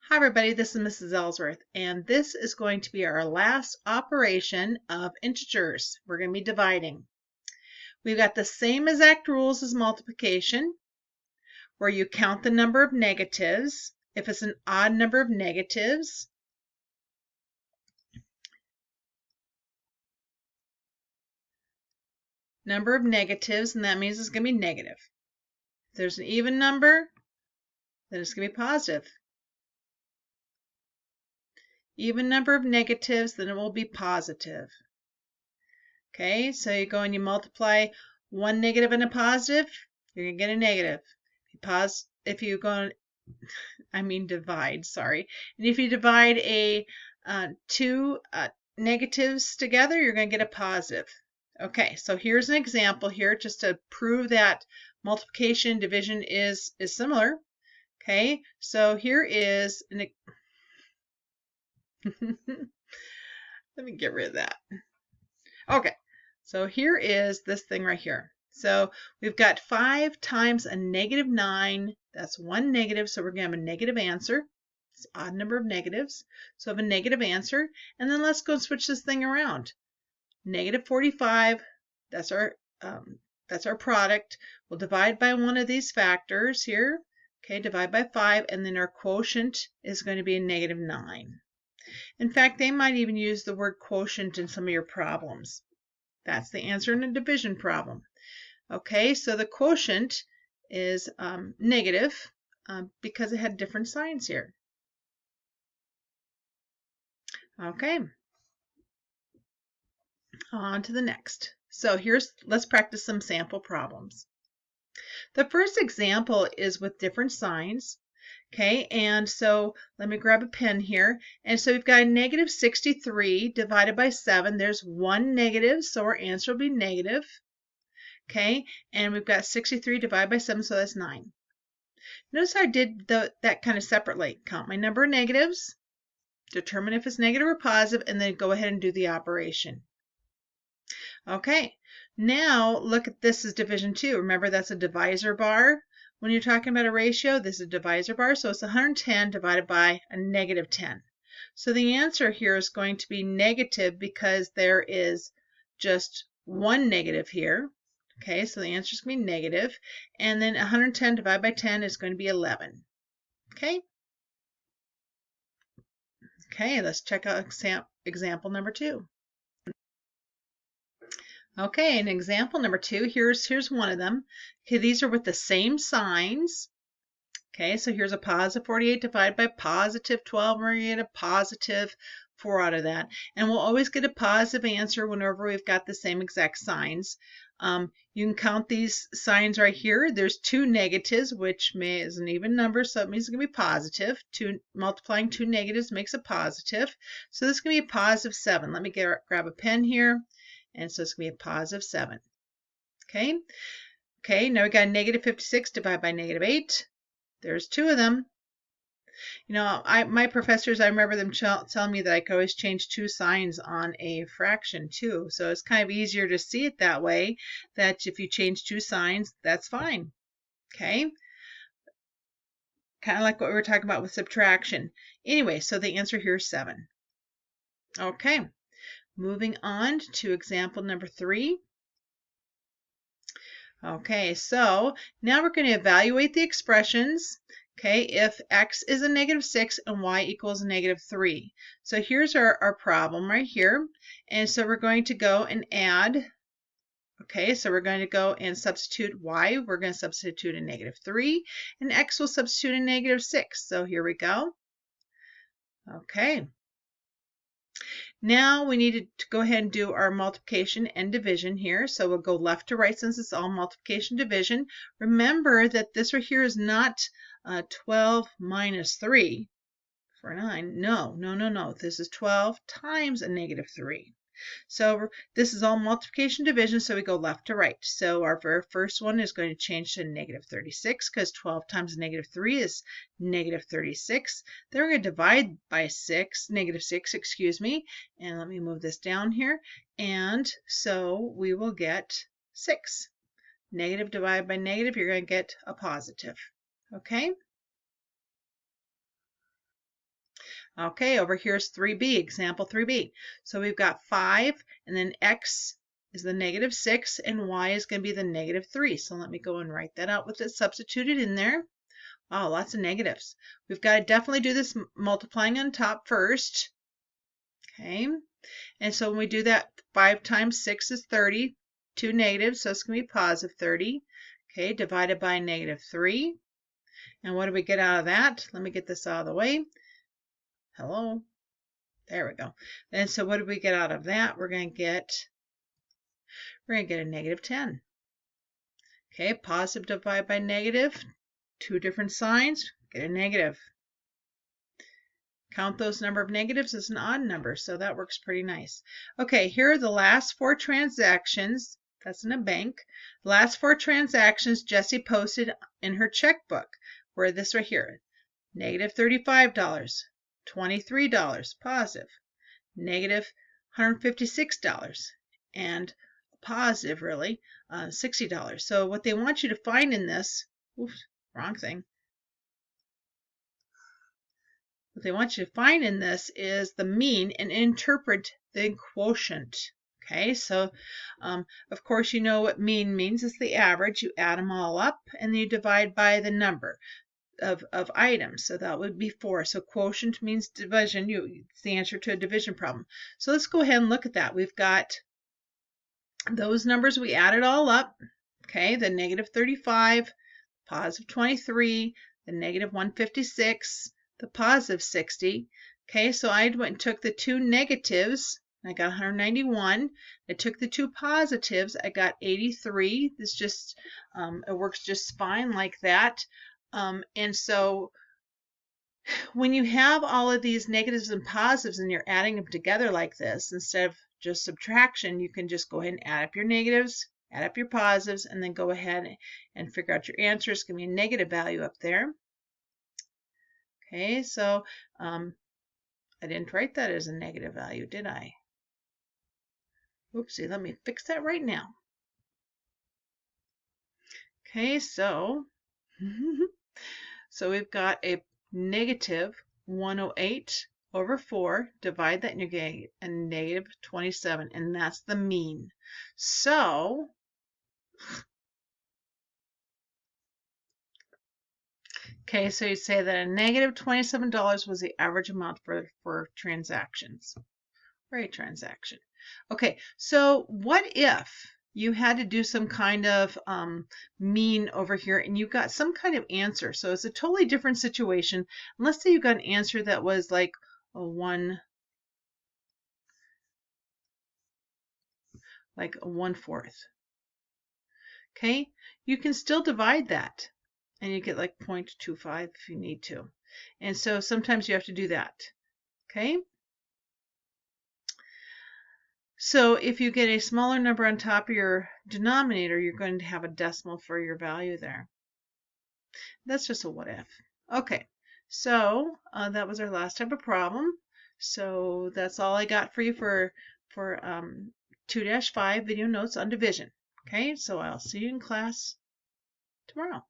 Hi everybody, this is Mrs. Ellsworth, and this is going to be our last operation of integers. We're going to be dividing. We've got the same exact rules as multiplication, where you count the number of negatives. If it's an odd number of negatives, and that means it's going to be negative. If there's an even number, then it's going to be positive. Even number of negatives, then it will be positive. Okay, so you go and you multiply one negative and a positive, you're going to get a negative. If you go, divide, sorry. And if you divide two negatives together, you're going to get a positive. Okay, so here's an example here just to prove that multiplication and division is similar. Okay, so here is an let me get rid of that. Okay, so here is this thing right here. So we've got 5 times a negative 9. That's one negative, so we're going to have a negative answer. It's an odd number of negatives. So we have a negative answer. And then let's go and switch this thing around. Negative 45, that's our product. We'll divide by one of these factors here. Okay, divide by 5, and then our quotient is going to be a negative 9. In fact, they might even use the word quotient in some of your problems. That's the answer in a division problem. Okay, so the quotient is negative because it had different signs here. Okay, on to the next. So let's practice some sample problems. The first example is with different signs. Okay, and so let me grab a pen here. And so we've got a negative 63 divided by 7. There's one negative, so our answer will be negative. Okay, and we've got 63 divided by 7, so that's 9. Notice I did that kind of separately. Count my number of negatives, determine if it's negative or positive, and then go ahead and do the operation. Okay, now look at this as division 2. Remember, that's a divisor bar. When you're talking about a ratio, this is a divisor bar, so it's 110 divided by a negative 10. So the answer here is going to be negative because there is just one negative here. Okay, so the answer is going to be negative. And then 110 divided by 10 is going to be 11. Okay? Okay, let's check out example number 2. Okay, in example number 2, here's one of them. Okay, these are with the same signs. Okay, so here's a positive 48 divided by positive 12. We're going to get a positive 4 out of that. And we'll always get a positive answer whenever we've got the same exact signs. You can count these signs right here. There's 2 negatives, which is an even number, so it means it's going to be positive. Multiplying 2 negatives makes a positive. So this is going to be a positive 7. Let me grab a pen here. And so it's going to be a positive 7. Okay? Okay, now we got a negative 56 divided by negative 8. There's 2 of them. You know, my professors, I remember them telling me that I could always change 2 signs on a fraction too. So it's kind of easier to see it that way, that if you change 2 signs, that's fine. Okay? Kind of like what we were talking about with subtraction. Anyway, so the answer here is 7. Okay, moving on to example number 3. Okay, so now we're going to evaluate the expressions. Okay, if x is a negative 6 and y equals a negative 3. So here's our problem right here. And so we're going to go and add. Okay, so we're going to go and substitute y. We're going to substitute a negative 3. And x will substitute a negative 6. So here we go. Okay. Now we need to go ahead and do our multiplication and division here. So we'll go left to right since it's all multiplication division. Remember that this right here is not 12 minus 3 for 9. No. This is 12 times a negative 3. So this is all multiplication division, so we go left to right. So our very first one is going to change to negative 36 because 12 times negative 3 is negative 36. Then we're going to divide by negative 6, excuse me. And let me move this down here. And so we will get 6. Negative divided by negative, you're going to get a positive. Okay? Okay, over here's 3b, example 3b. So we've got 5, and then x is the -6, and y is going to be the -3. So let me go and write that out with it substituted in there. Wow, lots of negatives. We've got to definitely do this multiplying on top first. Okay, and so when we do that, 5 times 6 is 30, 2 negatives, so it's going to be positive 30. Okay, divided by -3. And what do we get out of that? Let me get this out of the way. Hello. There we go. And so what do we get out of that? We're going to get a -10. Okay, positive divided by negative, two different signs, get a negative. Count those number of negatives as an odd number, so that works pretty nice. Okay, here are the last 4 transactions. That's in a bank. The last 4 transactions Jessie posted in her checkbook were this right here. -$35, $23, positive, -$156, and positive really, $60. So what they want you to find in this, oops, wrong thing. What they want you to find in this is the mean and interpret the quotient. Okay, so of course you know what mean means. It's the average. You add them all up and you divide by the number of items. So that would be 4. So quotient means division. It's the answer to a division problem. So let's go ahead and look at that. We've got those numbers, we added all up. Okay, the -35, positive 23, the -156, the positive 60. Okay, so I went and took the 2 negatives, I got 191. I took the 2 positives, I got 83. This just, it works just fine like that. And so when you have all of these negatives and positives and you're adding them together like this, instead of just subtraction, you can just go ahead and add up your negatives, add up your positives, and then go ahead and figure out your answer. It's going to be a negative value up there. Okay, so I didn't write that as a negative value, did I? Oopsie, let me fix that right now. Okay, so so we've got a -108 over 4, divide that and you get a -27, and that's the mean. So okay, so you say that a -$27 was the average amount for transactions, for a transaction. Okay, so what if you had to do some kind of mean over here and you got some kind of answer? So it's a totally different situation. And let's say you got an answer that was like a 1/4. Okay, you can still divide that and you get like 0.25 if you need to. And so sometimes you have to do that. Okay. So if you get a smaller number on top of your denominator, you're going to have a decimal for your value there. That's just a what if. Okay, so that was our last type of problem. So that's all I got for you for 2-5 video notes on division. Okay, so I'll see you in class tomorrow.